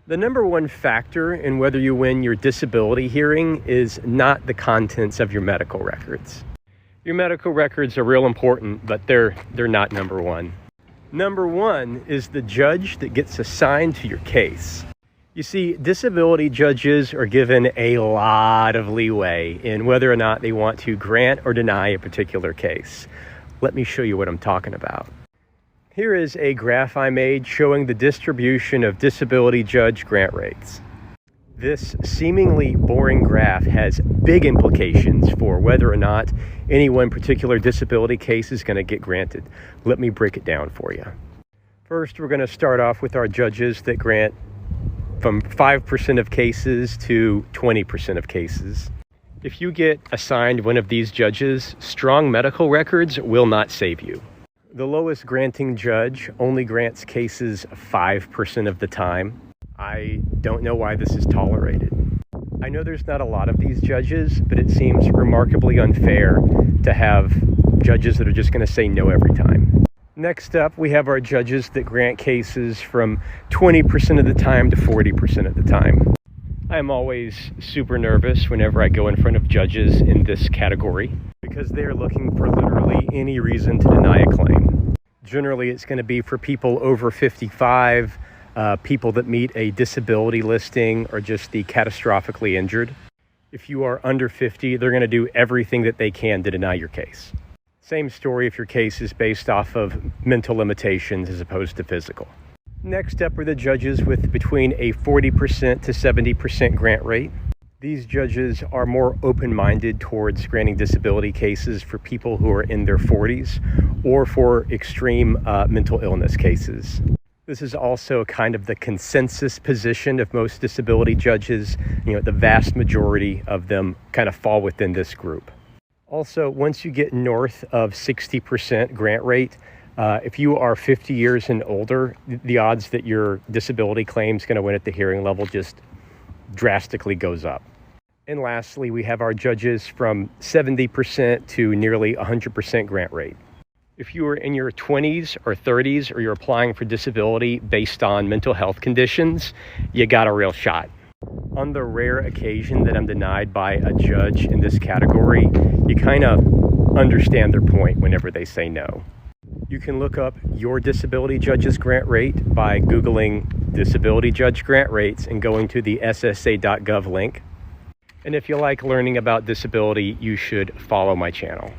The number one factor in whether you win your disability hearing is not the contents of your medical records. Your medical records are real important, but they're not number one. Number one is the judge that gets assigned to your case. You see, disability judges are given a lot of leeway in whether or not they want to grant or deny a particular case. Let me show you what I'm talking about. Here is a graph I made showing the distribution of disability judge grant rates. This seemingly boring graph has big implications for whether or not any one particular disability case is going to get granted. Let me break it down for you. First, we're going to start off with our judges that grant from 5% of cases to 20% of cases. If you get assigned one of these judges, strong medical records will not save you. The lowest granting judge only grants cases 5% of the time. I don't know why this is tolerated. I know there's not a lot of these judges, but it seems remarkably unfair to have judges that are just going to say no every time. Next up, we have our judges that grant cases from 20% of the time to 40% of the time. I'm always super nervous whenever I go in front of judges in this category because they're looking for literally any reason to deny a claim. Generally, it's going to be for people over 55, people that meet a disability listing, or just the catastrophically injured. If you are under 50, they're going to do everything that they can to deny your case. Same story if your case is based off of mental limitations as opposed to physical. Next up are the judges with between a 40% to 70% grant rate. These judges are more open-minded towards granting disability cases for people who are in their 40s or for extreme mental illness cases. This is also kind of the consensus position of most disability judges. The vast majority of them kind of fall within this group. Also, once you get north of 60% grant rate, if you are 50 years and older, the odds that your disability claim is going to win at the hearing level just drastically goes up. And lastly, we have our judges from 70% to nearly 100% grant rate. If you are in your 20s or 30s, or you're applying for disability based on mental health conditions, you got a real shot. On the rare occasion that I'm denied by a judge in this category, you kind of understand their point whenever they say no. You can look up your disability judge's grant rate by Googling disability judge grant rates and going to the ssa.gov link. And if you like learning about disability, you should follow my channel.